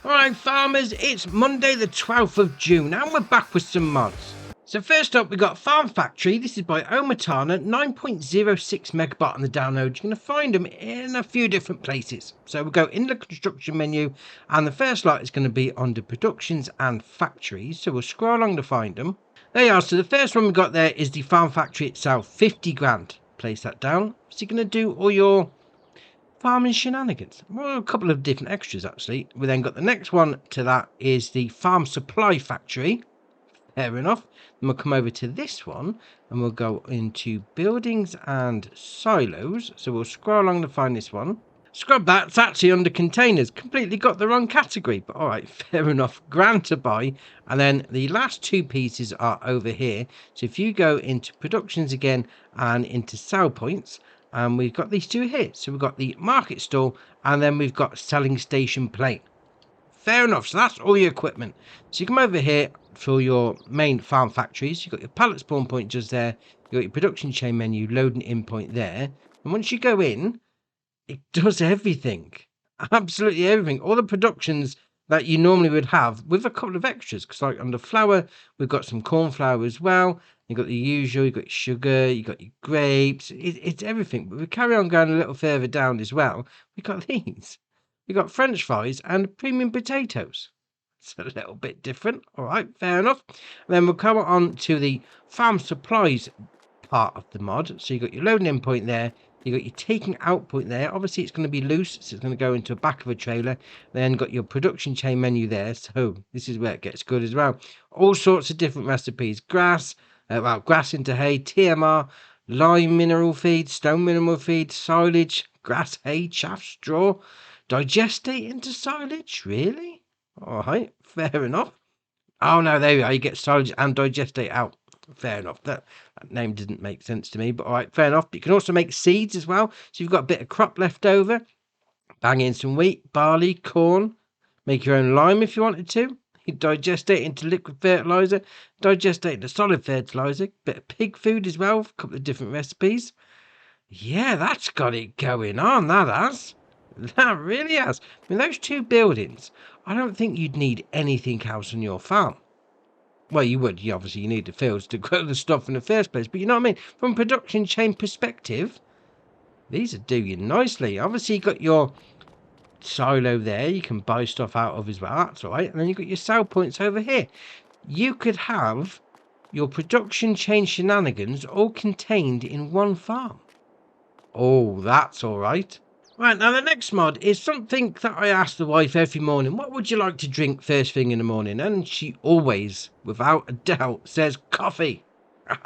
Alright farmers, it's Monday the 12th of June and we're back with some mods. So first up we got Farm Factory. This is by Omatana, 9.06 megabyte on the download. You're going to find them in a few different places. So we'll go in the construction menu and the first lot is going to be under productions and factories. So we'll scroll along to find them. There you are. So the first one we got there is the Farm Factory itself, 50 grand. Place that down. So you're going to do all your farming shenanigans. Well, a couple of different extras actually. We then got the next one to that is the Farm Supply Factory. Fair enough. Then we'll come over to this one and we'll go into buildings and silos. So we'll scroll along to find this one. Scrub that, it's actually under containers. Completely got the wrong category, but all right, fair enough. Grand to buy. And then the last two pieces are over here. So if you go into productions again and into sell points, and we've got these two here. So we've got the market stall and then we've got selling station plane. Fair enough. So that's all your equipment. So you come over here for your main farm factories. You've got your pallet spawn point just there. You've got your production chain menu, loading in point there. And once you go in, it does everything. Absolutely everything. All the productions that you normally would have with a couple of extras. Because like under flour, we've got some corn flour as well. You've got the usual, you've got your sugar, you've got your grapes, it's everything. But we carry on going a little further down as well. We've got these. We've got French fries and premium potatoes. It's a little bit different. All right, fair enough. And then we'll come on to the farm supplies part of the mod. So you've got your loading in point there. You've got your taking out point there. Obviously, it's going to be loose, so it's going to go into the back of a trailer. Then got your production chain menu there. So this is where it gets good as well. All sorts of different recipes. Grass. Grass into hay, TMR, lime mineral feed, stone mineral feed, silage, grass, hay, chaff, straw, digestate into silage. Really? All right, fair enough. Oh no, there we are. You get silage and digestate out. Fair enough. That name didn't make sense to me, but all right, fair enough. But you can also make seeds as well. So you've got a bit of crop left over. Bang in some wheat, barley, corn. Make your own lime if you wanted to. You digestate into liquid fertilizer, digestate into solid fertilizer, bit of pig food as well, a couple of different recipes. Yeah, that's got it going on, that has. That really has. I mean, those two buildings, I don't think you'd need anything else on your farm. Well, you would. You need the fields to grow the stuff in the first place. But you know what I mean? From a production chain perspective, these are doing nicely. Obviously, you got your silo there you can buy stuff out of as well, that's all right. And then you've got your sell points over here. You could have your production chain shenanigans all contained in one farm. Oh, that's all right. Right, now the next mod is something that I ask the wife every morning. What would you like to drink first thing in the morning? And she always, without a doubt, says coffee.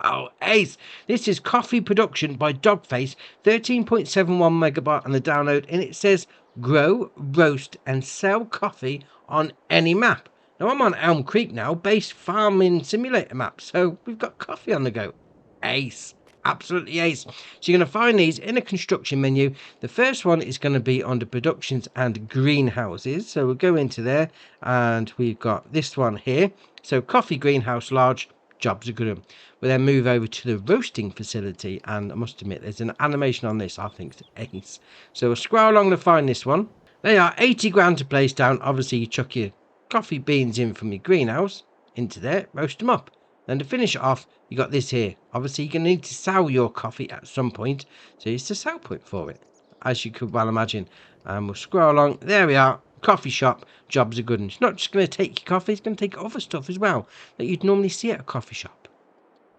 Oh, ace. This is coffee production by Dogface, 13.71 megabyte on the download, and it says grow, roast, and sell coffee on any map. Now, I'm on Elm Creek now, based farming simulator map, so we've got coffee on the go. Ace. Absolutely ace. So you're going to find these in a construction menu. The first one is going to be under productions and greenhouses. So we'll go into there, and we've got this one here. So coffee greenhouse large. Jobs are good. We'll then move over to the roasting facility, and I must admit there's an animation on this I think it's ace. So we'll scroll along to find this one. They are 80 grand to place down. Obviously you chuck your coffee beans in from your greenhouse into there, roast them up. Then to finish it off, you got this here. Obviously you're going to need to sell your coffee at some point, so it's the sell point for it, as you could well imagine. And we'll scroll along. There we are. Coffee shop. Jobs are good. And it's not just going to take your coffee, it's going to take other stuff as well that you'd normally see at a coffee shop.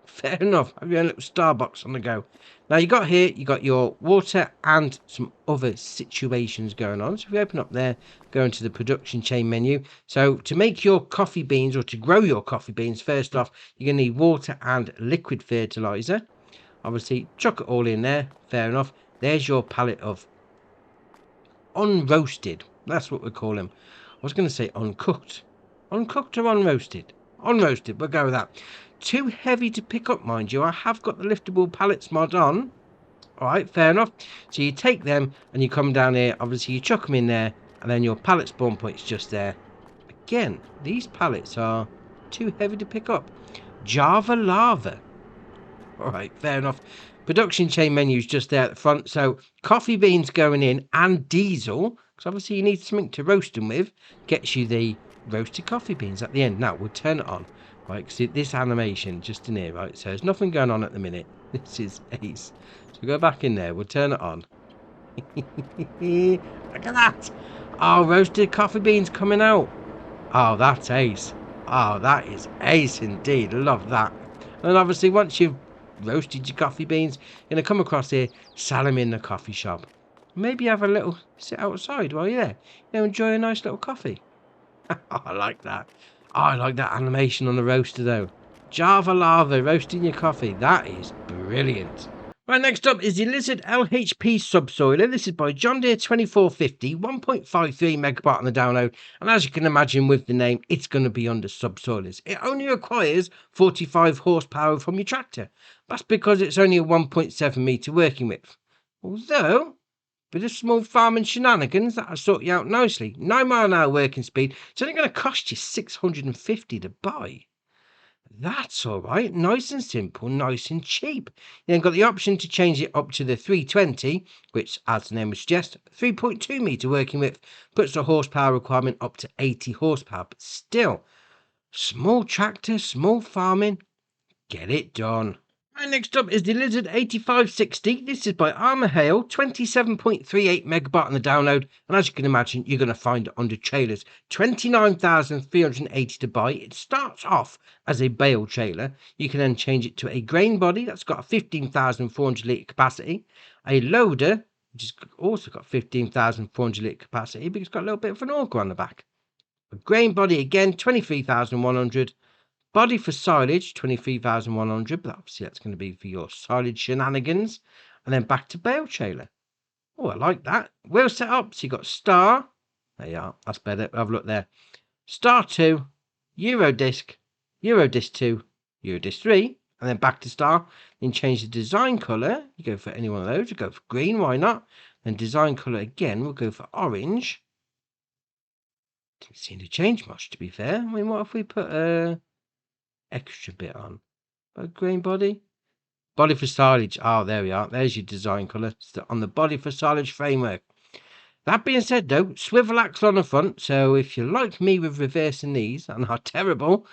Fair enough. Have your own little Starbucks on the go. Now you got here, you got your water and some other situations going on. So if we open up there, go into the production chain menu. So to make your coffee beans, or to grow your coffee beans, first off, you're going to need water and liquid fertilizer. Obviously, chuck it all in there. Fair enough. There's your pallet of unroasted. That's what we call them. I was going to say uncooked. Uncooked or unroasted? Unroasted, we'll go with that. Too heavy to pick up, mind you. I have got the liftable pallets mod on. Alright, fair enough. So you take them and you come down here. Obviously, you chuck them in there, and then your pallet spawn point's just there. Again, these pallets are too heavy to pick up. Java lava. Alright, fair enough. Production chain menu's just there at the front. So coffee beans going in and diesel. because obviously you need something to roast them with. Gets you the roasted coffee beans at the end. Now we'll turn it on, right? Because this animation just in here, right? So there's nothing going on at the minute. This is ace. So go back in there. We'll turn it on. Look at that! Oh, roasted coffee beans coming out. Oh, that's ace. Oh, that is ace indeed. Love that. And obviously, once you've roasted your coffee beans, you're going to come across here, sell them in the coffee shop. Maybe have a little sit outside while you're there. You know, enjoy a nice little coffee. Oh, I like that. Oh, I like that animation on the roaster, though. Java Lava roasting your coffee. That is brilliant. Right, next up is the Lizard LHP Subsoiler. This is by John Deere 2450, 1.53 megawatt on the download. And as you can imagine with the name, it's going to be under subsoilers. It only requires 45 horsepower from your tractor. That's because it's only a 1.7 metre working width. Although, bit of small farming shenanigans, that'll sort you out nicely. 9 mile an hour working speed. It's only going to cost you $650 to buy. That's all right. Nice and simple, nice and cheap. You then got the option to change it up to the 320, which, as the name would suggest, 3.2 metre working width, puts the horsepower requirement up to 80 horsepower. But still, small tractor, small farming, get it done. And next up is the Lizard 8560. This is by Armour Hale, 27.38 megawatt on the download. And as you can imagine, you're going to find it under trailers. 29,380 to buy. It starts off as a bale trailer. You can then change it to a grain body that's got a 15,400 litre capacity. A loader, which has also got 15,400 litre capacity, but it's got a little bit of an auger on the back. A grain body again, 23,100. Body for silage, 23,100, but obviously that's going to be for your silage shenanigans. And then back to bale trailer. Oh, I like that. Wheel set up, so you got star. There you are, that's better. Have a look there. Star 2, Eurodisc, Eurodisc 2, Eurodisc 3, and then back to star. Then change the design colour. You go for any one of those. You go for green, why not? Then design colour again, we'll go for orange. Didn't seem to change much, to be fair. I mean, what if we put a extra bit on? A green body for silage. Oh, there we are. There's your design colour on the body for silage framework. That being said, though, swivel axle on the front. So if you're like me with reversing these and are terrible,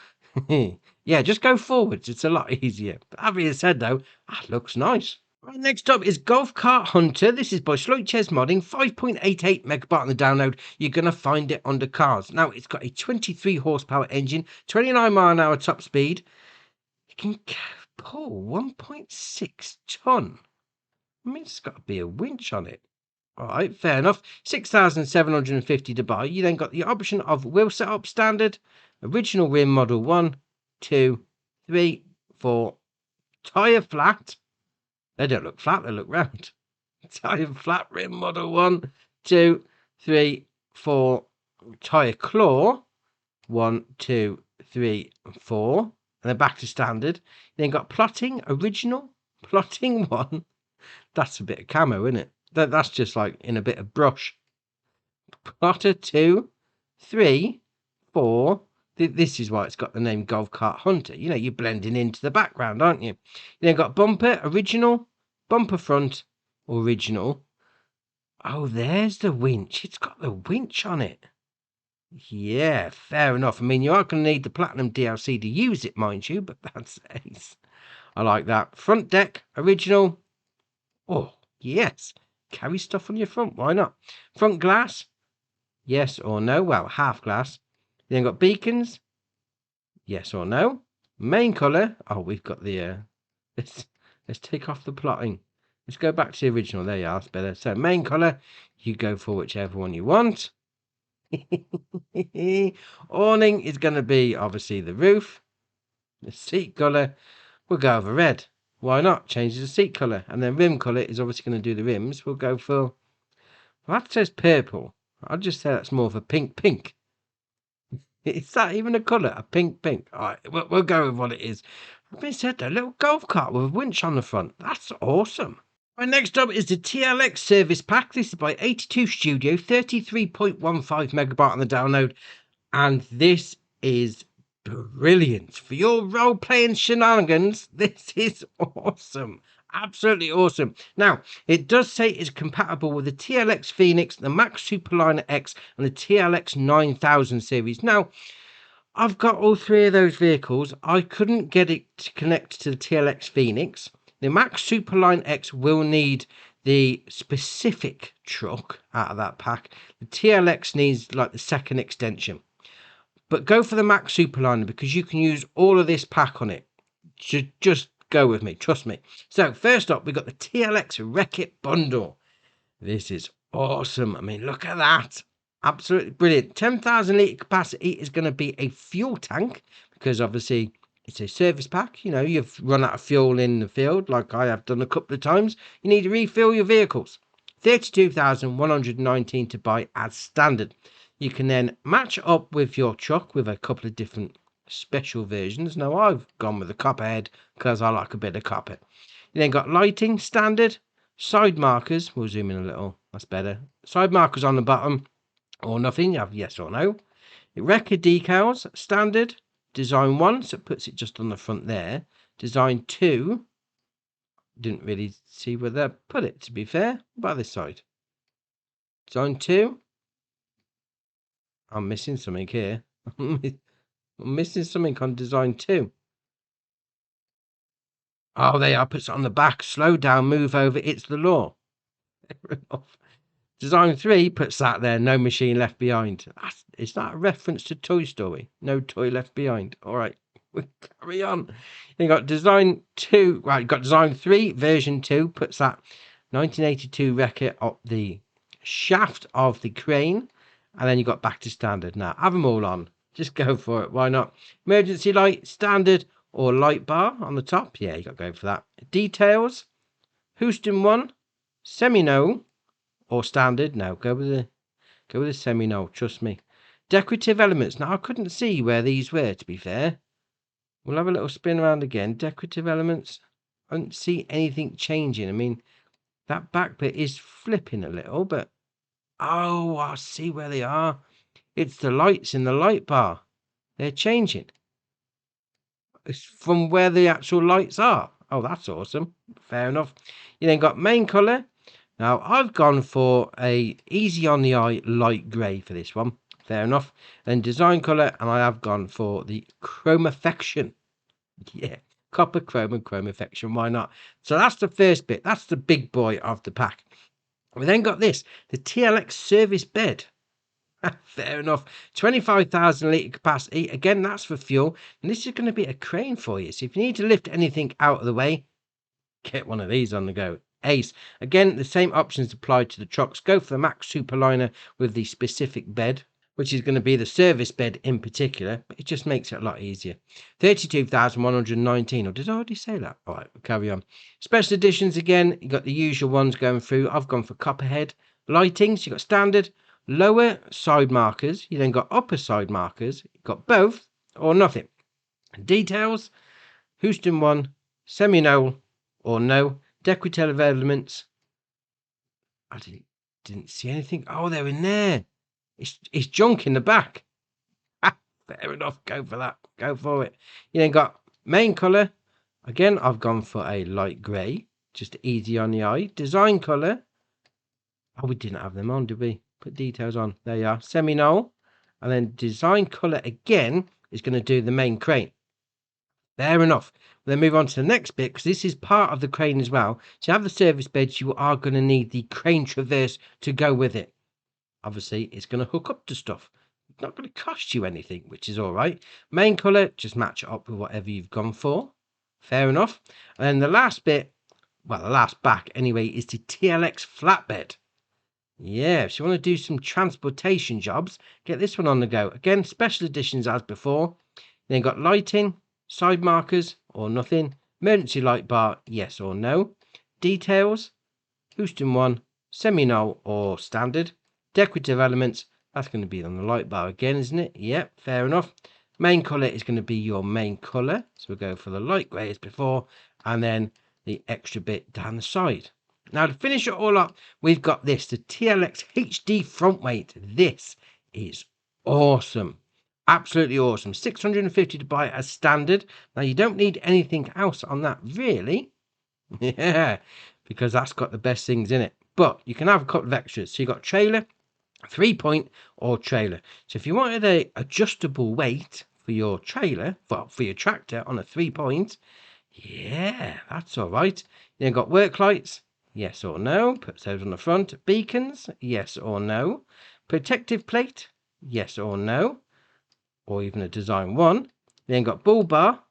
yeah, just go forwards. It's a lot easier. But that being said, though, that looks nice. Right, next up is Golf Cart Hunter. This is by Schleutches Modding, 5.88 megawatt on the download. You're going to find it under cars. Now, it's got a 23 horsepower engine, 29 mile an hour top speed. It can pull 1.6 ton. I mean, it's got to be a winch on it. All right, fair enough. 6,750 to buy. You then got the option of wheel setup standard, original rim model 1, 2, 3, 4, tyre flat. They don't look flat, they look round. Tyre flat rim model 1, 2, 3, 4, tyre claw 1, 2, 3, 4, and then back to standard. Then got plotting original, plotting 1. That's a bit of camo, isn't it? That's just like in a bit of brush. Plotter 2, 3, 4. This is why it's got the name Golf Cart Hunter. You know, you're blending into the background, aren't you? You then got bumper, original, bumper front, original. Oh, there's the winch. It's got the winch on it. Yeah, fair enough. I mean, you are going to need the Platinum DLC to use it, mind you, but that's ace. I like that. Front deck, original. Oh, yes. Carry stuff on your front. Why not? Front glass. Yes or no? Well, half glass. Then got beacons. Yes or no? Main colour. Oh, we've got the let's take off the plotting. Let's go back to the original. There you are. That's better. So main colour, you go for whichever one you want. Awning is going to be obviously the roof. The seat colour, we'll go over red. Why not? Change the seat colour. And then rim colour is obviously going to do the rims. We'll go for, well, that says purple. I'll just say that's more of a pink. Is that even a colour? A pink? All right, we'll go with what it is. I've been said, a little golf cart with a winch on the front. That's awesome. Right, next up is the TLX Service Pack. This is by 82 Studio, 33.15 megawatt on the download. And this is brilliant. For your role-playing shenanigans, this is awesome. Absolutely awesome. Now, it does say it's compatible with the TLX Phoenix, the Max Superliner X, and the TLX 9000 series. Now, I've got all three of those vehicles. I couldn't get it to connect to the TLX Phoenix. The Max Superline X will need the specific truck out of that pack. The TLX needs like the second extension. But go for the Max Superliner because you can use all of this pack on it. Just go with me, trust me. So first up, we got the TLX Wreck-It bundle. This is awesome. I mean, look at that. Absolutely brilliant. 10,000 litre capacity is going to be a fuel tank because obviously it's a service pack. You know, you've run out of fuel in the field like I have done a couple of times. You need to refill your vehicles. 32,119 to buy as standard. You can then match up with your truck with a couple of different special versions. Now I've gone with the copperhead because I like a bit of copper. You then got lighting standard, side markers. We'll zoom in a little, that's better. Side markers on the bottom or nothing. You have yes or no. Record decals standard. Design 1, so it puts it just on the front there. Design 2, didn't really see where they put it, to be fair. What about this side? Design 2, I'm missing something here. I'm missing something on design 2. Oh, they are. Puts it on the back. Slow down, move over. It's the law. Design 3 puts that there. No machine left behind. Is that a reference to Toy Story? No toy left behind. All right, we'll carry on. You got design 2. Right, you got design 3, version 2. Puts that 1982 Wreck-It up the shaft of the crane. And then you got back to standard. Now, have them all on. Just go for it. Why not? Emergency light, standard or light bar on the top. Yeah, you got to go for that. Details. Houston 1. Semi-no or standard. No, go with the semi-no. Trust me. Decorative elements. Now, I couldn't see where these were, to be fair. We'll have a little spin around again. Decorative elements. I don't see anything changing. I mean, that back bit is flipping a little, but... Oh, I see where they are. It's the lights in the light bar. They're changing. It's from where the actual lights are. Oh, that's awesome. Fair enough. You then got main colour. Now, I've gone for a easy on the eye light grey for this one. Fair enough. Then design colour, and I have gone for the Chromafection. Yeah, copper, chrome, and Chromafection. Why not? So that's the first bit. That's the big boy of the pack. We then got this, the TLX service bed. Fair enough. 25,000 litre capacity. Again, that's for fuel. And this is going to be a crane for you. So if you need to lift anything out of the way, get one of these on the go. Ace. Again, the same options apply to the trucks. Go for the Max Superliner with the specific bed, which is going to be the service bed in particular. But it just makes it a lot easier. 32,119. Or did I already say that? All right, we'll carry on. Special editions again. You got the usual ones going through. I've gone for copperhead. Lightings. You got standard. Lower side markers. You then got upper side markers. You got both or nothing. Details. Houston 1. Semi-no or no. Decorative elements. I didn't see anything. Oh, they're in there. It's junk in the back. Fair enough. Go for that. Go for it. You then got main colour. Again, I've gone for a light grey. Just easy on the eye. Design colour. Oh, we didn't have them on, did we? Put details on. There you are. Semi-no. And then design colour again is going to do the main crane. Fair enough. We'll then move on to the next bit because this is part of the crane as well. So you have the service beds. You are going to need the crane traverse to go with it. Obviously, it's going to hook up to stuff. It's not going to cost you anything, which is all right. Main colour, just match it up with whatever you've gone for. Fair enough. And then the last bit, well, the last back anyway, is the TLX flatbed. Yeah, if you want to do some transportation jobs, get this one on the go. Again, special editions as before. Then got lighting, side markers or nothing. Emergency light bar, yes or no. Details, Houston 1, semi-no or standard. Decorative elements, that's going to be on the light bar again, isn't it? Yep, fair enough. Main colour is going to be your main colour. So we'll go for the light grey as before. And then the extra bit down the side. Now to finish it all up, we've got this, the TLX HD front weight. This is awesome. Absolutely awesome. 650 to buy as standard. Now you don't need anything else on that really. Yeah, because that's got the best things in it. But you can have a couple of extras. So you got trailer, 3-point, or trailer. So if you wanted a adjustable weight for your trailer, for your tractor on a 3-point, yeah, that's all right. Then got work lights, yes or no. Put those on the front. Beacons, yes or no. Protective plate, yes or no. Or even a design one. Then got bull bar,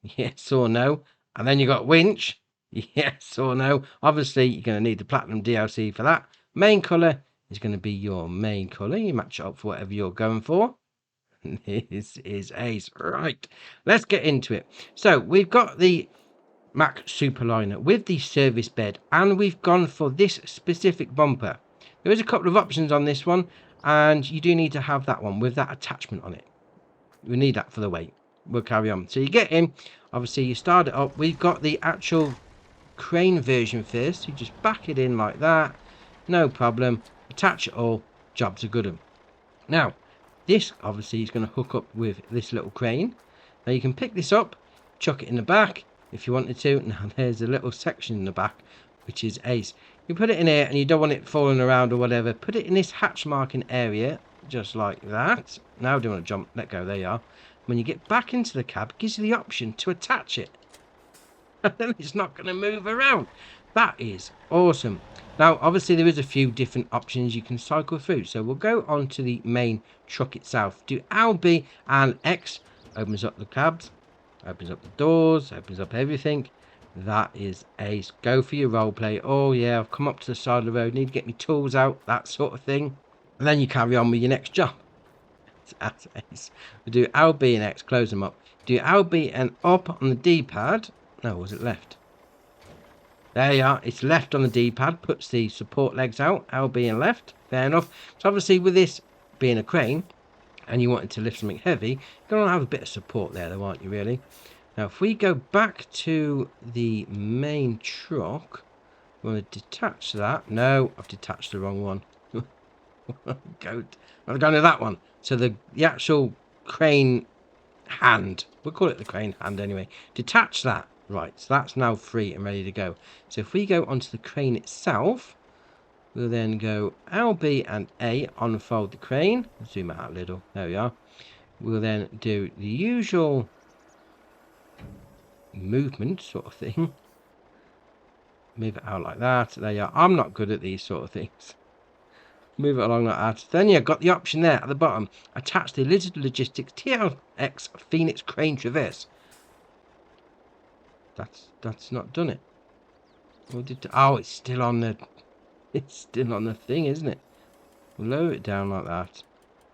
yes or no. And then you got winch, yes or no. Obviously, you're going to need the platinum DLC for that. Main colour is going to be your main colour. You match it up for whatever you're going for. This is ace. Right, let's get into it. So we've got the Mack Superliner with the service bed, and we've gone for this specific bumper. There is a couple of options on this one, and you do need to have that one with that attachment on it. We need that for the weight. We'll carry on. So you get in, obviously you start it up. We've got the actual crane version first. You just back it in like that, no problem. Attach it all, job's a good one. Now this obviously is going to hook up with this little crane. Now you can pick this up, chuck it in the back if you wanted to. Now there's a little section in the back which is ace. You put it in here and you don't want it falling around or whatever, put it in this hatch marking area just like that. Now do you want to jump, let go, there you are. When you get back into the cab, it gives you the option to attach it. And then it's not going to move around. That is awesome. Now obviously there is a few different options you can cycle through, so we'll go on to the main truck itself. Do L, B and X. Opens up the cabs, opens up the doors, opens up everything. That is ace. Go for your role play. Oh yeah, I've come up to the side of the road, need to get my tools out, that sort of thing. And then you carry on with your next job. That's ace. We do L, B and X, close them up. Do L, B and up on the D-pad. No, was it left? There you are, it's left on the D-pad, puts the support legs out, L, B and left, fair enough. So obviously with this being a crane, and you wanted to lift something heavy, you're going to have a bit of support there though, aren't you really? Now if we go back to the main truck, we want to detach that. No, I've detached the wrong one. I'm going to that one. So the actual crane hand, we'll call it the crane hand anyway, detach that. Right, so that's now free and ready to go. So if we go onto the crane itself, we'll then go L, B and A, unfold the crane. Zoom it out a little, there we are. We'll then do the usual movement sort of thing. Move it out like that, there you are. I'm not good at these sort of things. Move it along like that. Then you've got the option there at the bottom. Attach the Lizard Logistics TLX Phoenix Crane Traverse. That's not done it. Oh, it's still on the thing, isn't it? We'll lower it down like that.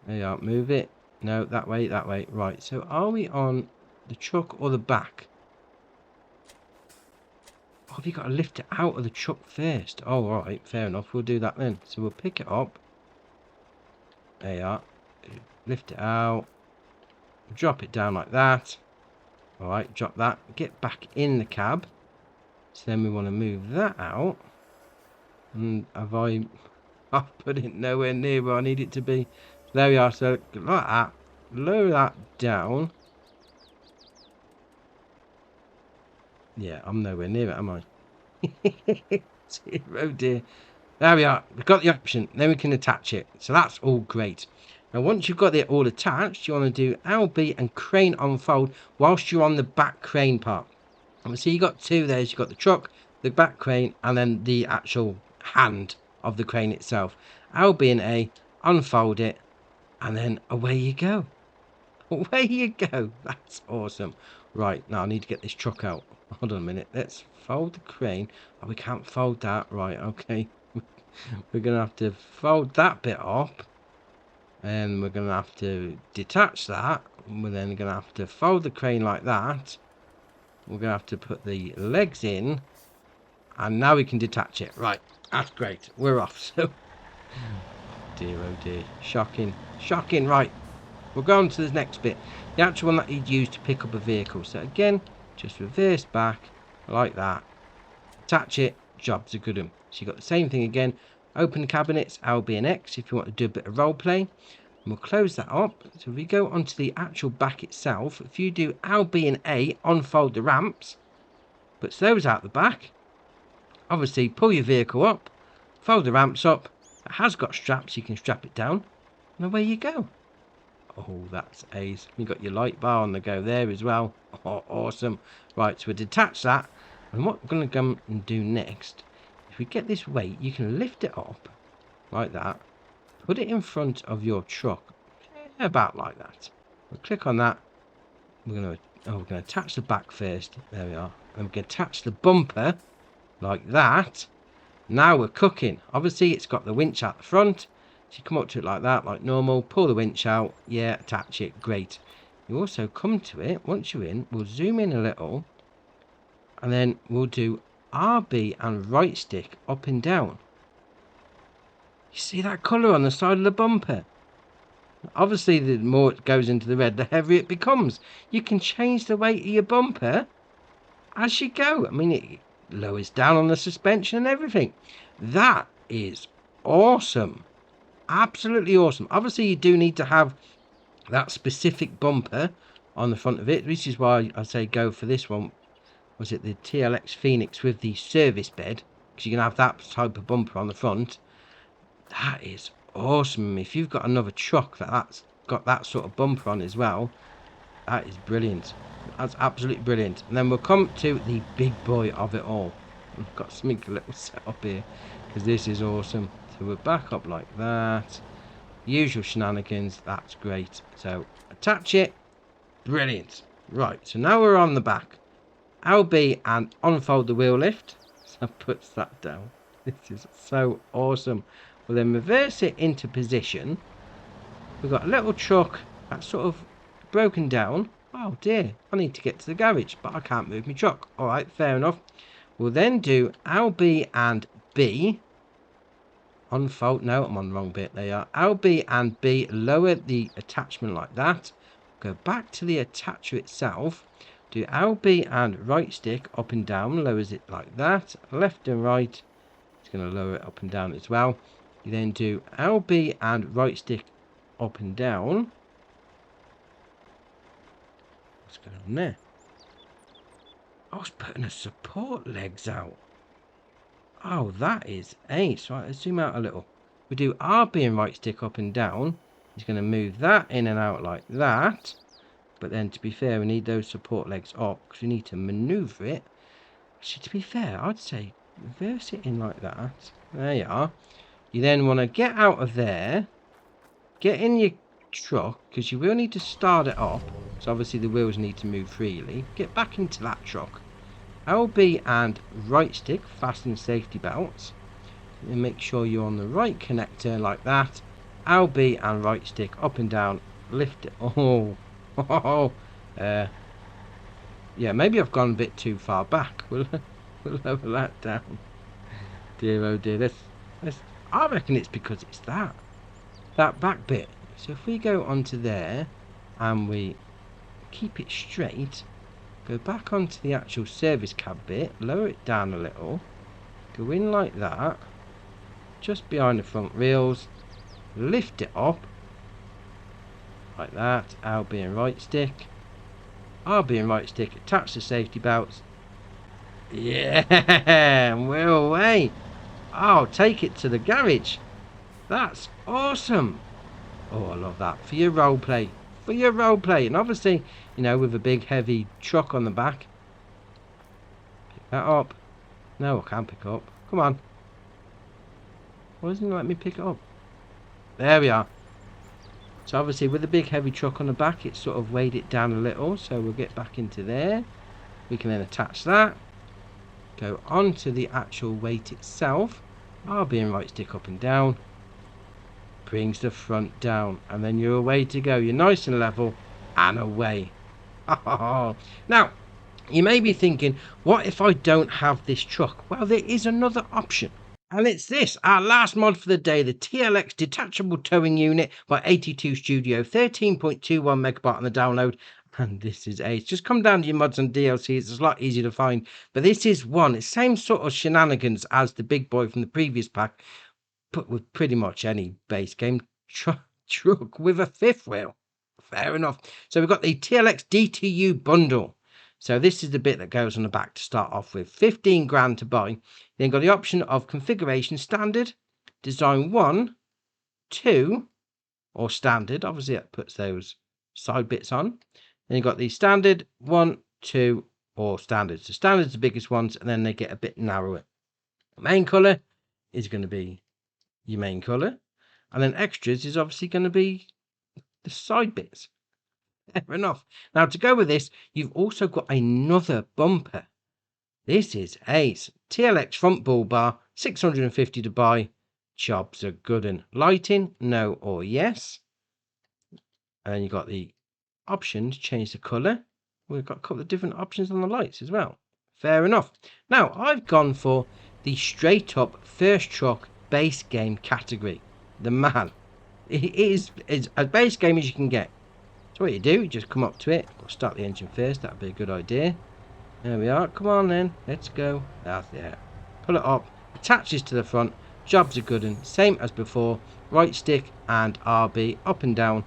There you are. Move it. No, that way. Right. So are we on the truck or the back? Oh, have you got to lift it out of the truck first? Oh, all right. Fair enough. We'll do that then. So we'll pick it up. There you are. Lift it out. Drop it down like that. Alright, drop that, get back in the cab. So then we want to move that out. And I've put it nowhere near where I need it to be. So there we are, so like that. Lower that down. Yeah, I'm nowhere near it, am I? Oh dear. There we are, we've got the option, then we can attach it. So that's all great. Now once you've got it all attached, you want to do LB and crane unfold whilst you're on the back crane part. And so you got two there, you've got the truck, the back crane, and then the actual hand of the crane itself. LB and A, unfold it, and then away you go. Away you go. That's awesome. Right, now I need to get this truck out. Hold on a minute, let's fold the crane. Oh, we can't fold that. Right, okay. We're going to have to fold that bit up. And we're going to have to detach that. We're then going to have to fold the crane like that. We're going to have to put the legs in. And now we can detach it. Right, that's great. We're off. So, oh dear. Shocking. Shocking. Right, we'll go on to the next bit. The actual one that you'd use to pick up a vehicle. So again, just reverse back like that. Attach it. Job's a good one. So you've got the same thing again. Open the cabinets, LB and X, if you want to do a bit of role play. And we'll close that up. So if we go onto the actual back itself, if you do LB and A, unfold the ramps, puts those out the back. Obviously, pull your vehicle up, fold the ramps up. It has got straps, you can strap it down, and away you go. Oh, that's ace. You got your light bar on the go there as well. Oh, awesome. Right, so we detach that. And what we're going to come and do next, if we get this weight, you can lift it up like that. Put it in front of your truck. About like that. We'll click on that. We're going to attach the back first. There we are. And we can attach the bumper like that. Now we're cooking. Obviously, it's got the winch out the front. So you come up to it like that, like normal. Pull the winch out. Yeah, attach it. Great. You also come to it. Once you're in, we'll zoom in a little. And then we'll do RB and right stick up and down. You see that colour on the side of the bumper? Obviously, the more it goes into the red, the heavier it becomes. You can change the weight of your bumper as you go. I mean, it lowers down on the suspension and everything. That is awesome. Absolutely awesome. Obviously, you do need to have that specific bumper on the front of it. This is why I say go for this one. Was it the TLX Phoenix with the service bed? Because you can have that type of bumper on the front. That is awesome. If you've got another truck that's got that sort of bumper on as well, that is brilliant. That's absolutely brilliant. And then we'll come to the big boy of it all. I've got something a little set up here because this is awesome. So we're back up like that. Usual shenanigans. That's great. So attach it. Brilliant. Right. So now we're on the back. LB and unfold the wheel lift. So puts that down. This is so awesome. We'll then reverse it into position. We've got a little truck that's sort of broken down. Oh dear, I need to get to the garage, but I can't move my truck. Alright, fair enough. We'll then do LB and B. Unfold, no, I'm on the wrong bit. There you are. LB and B, lower the attachment like that. Go back to the attacher itself. Do LB and right stick up and down, lowers it like that. Left and right, it's going to lower it up and down as well. You then do LB and right stick up and down. What's going on there? I was putting the support legs out. Oh, that is ace. Right, let's zoom out a little. We do RB and right stick up and down. He's going to move that in and out like that. But then, to be fair, we need those support legs up because we need to maneuver it. Actually, to be fair, I'd say reverse it in like that. There you are. You then want to get out of there. Get in your truck because you will need to start it up. So obviously the wheels need to move freely. Get back into that truck. LB and right stick, fasten safety belts. And make sure you're on the right connector like that. LB and right stick up and down. Lift it. Yeah, maybe I've gone a bit too far back. We'll lower that down. Dear oh dear. I reckon it's because it's that back bit. So if we go onto there and we keep it straight, go back onto the actual service cab bit, lower it down a little, go in like that, just behind the front wheels, lift it up like that. LB and right stick, RB and right stick, attach the safety belts. Yeah, we're away. Oh, take it to the garage. That's awesome. Oh, I love that. For your role play. For your role play. And obviously, you know, with a big heavy truck on the back. Pick that up. No, I can't pick up. Come on. Why doesn't it let me pick it up? There we are. So obviously with a big heavy truck on the back, it's sort of weighed it down a little. So we'll get back into there. We can then attach that. Go onto the actual weight itself. RB and right stick up and down. Brings the front down. And then you're away to go. You're nice and level. And away. Now, you may be thinking, what if I don't have this truck? Well, there is another option. And it's this, our last mod for the day, the TLX Detachable Towing Unit by 82 Studio, 13.21 megabyte on the download. And this is ace. Just come down to your mods and DLCs. It's a lot easier to find. But this is one. It's same sort of shenanigans as the big boy from the previous pack. But with pretty much any base game truck with a fifth wheel. Fair enough. So we've got the TLX DTU bundle. So this is the bit that goes on the back to start off with. 15 grand to buy. Then got the option of configuration standard, design 1, 2, or standard. Obviously it puts those side bits on. Then you've got the standard, 1, 2, or standard. So standard's the biggest ones, and then they get a bit narrower. Main colour is going to be your main colour, and then extras is obviously going to be the side bits. Fair enough. Now to go with this, you've also got another bumper. This is ace. TLX front bull bar, 650 to buy. Jobs are good. And lighting, no or yes. And then you've got the option to change the colour. We've got a couple of different options on the lights as well. Fair enough. Now I've gone for the straight up first truck base game category. The man. It is as base game as you can get. So what you do, you just come up to it. We'll start the engine first. That'd be a good idea. There we are. Come on then. Let's go. That's there. Pull it up. Attaches to the front. Jobs are good and same as before. Right stick and RB up and down.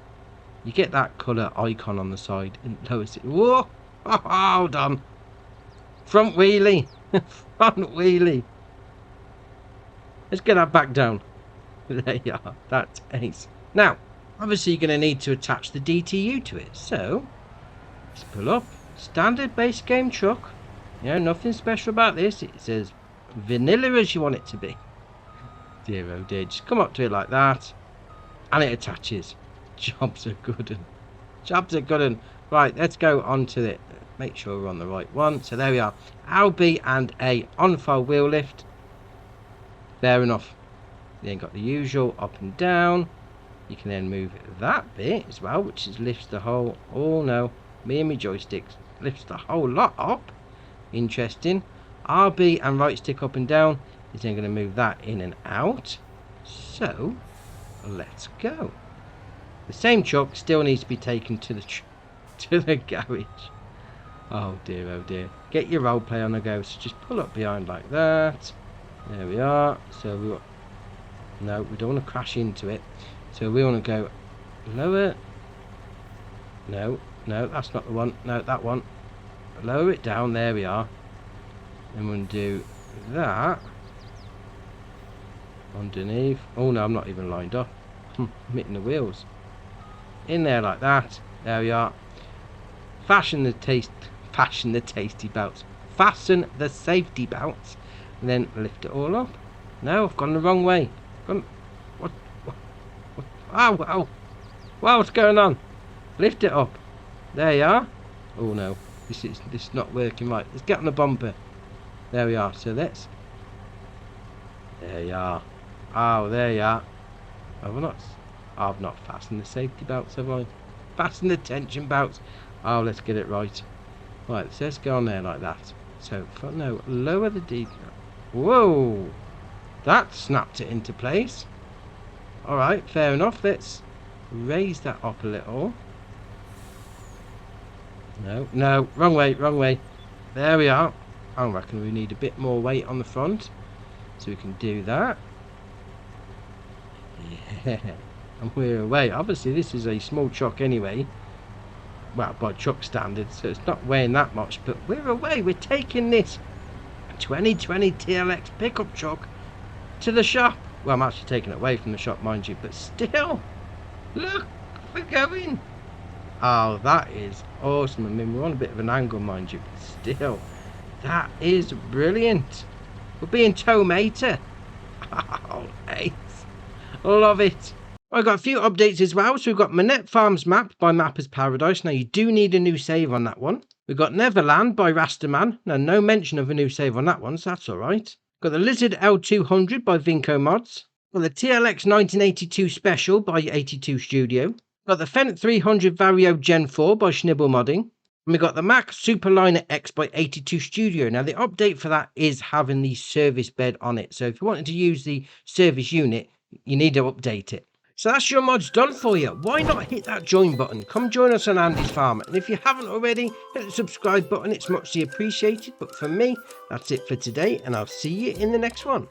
You get that colour icon on the side and lowers it. Whoa! Oh, hold on. Front wheelie. Front wheelie. Let's get that back down. There you are. That's ace. Now, obviously you're going to need to attach the DTU to it. So, let's pull up. Standard base game truck. You know, nothing special about this. It says vanilla as you want it to be. Dear oh dear. Just come up to it like that. And it attaches. Jobs are good. Jobs are good. Right, let's go on to it. Make sure we're on the right one. So there we are. LB and A on-file wheel lift. Fair enough. Then got the usual up and down. You can then move that bit as well, which is lifts the whole. Oh no. Me and my joysticks. Lifts the whole lot up. Interesting. RB and right stick up and down is then going to move that in and out. So let's go. The same truck still needs to be taken to the garage. Oh dear, oh dear. Get your role play on the go. So just pull up behind like that. There we are. So we want. No, we don't want to crash into it. So we want to go lower. No, that's not the one. No, that one. Lower it down. There we are. Then we'll do that. Underneath. Oh no, I'm not even lined up. I'm hitting the wheels. In there like that. There we are. Fasten the tasty belts. Fasten the safety belts. And then lift it all up. No, I've gone the wrong way. What? Oh, wow. Wow, what's going on? Lift it up. There you are. Oh no, this is not working right. Let's get on the bumper. There we are. So let's. There you are. Oh, there you are. I've not fastened the safety belts, have I? Fasten the tension belts. Oh, let's get it right. Right, so let's go on there like that. So, no, lower the D. Whoa! That snapped it into place. Alright, fair enough. Let's raise that up a little. No, wrong way. There we are. I reckon we need a bit more weight on the front. So we can do that. Yeah. And we're away. Obviously, this is a small truck anyway. Well, by truck standards, so it's not weighing that much. But we're away. We're taking this 2020 TLX pickup truck to the shop. Well, I'm actually taking it away from the shop, mind you. But still, look, we're going. Oh, that is awesome. I mean, we're on a bit of an angle, mind you. But still, that is brilliant. We're being tomato. Oh, ace. Love it. I've got a few updates as well. So we've got Manette Farms map by Mapper's Paradise. Now you do need a new save on that one. We've got Neverland by Rasterman. Now no mention of a new save on that one, so that's alright. Got the Lizard L200 by Vinco Mods. Got the TLX 1982 Special by 82 Studio. Got the Fendt 300 Vario Gen 4 by Schnibble Modding. And we got the Mac Superliner X by 82 Studio. Now the update for that is having the service bed on it. So if you wanted to use the service unit, you need to update it. So that's your mods done for you. Why not hit that join button? Come join us on Andy's Farm. And if you haven't already, hit the subscribe button. It's muchly appreciated. But for me, that's it for today. And I'll see you in the next one.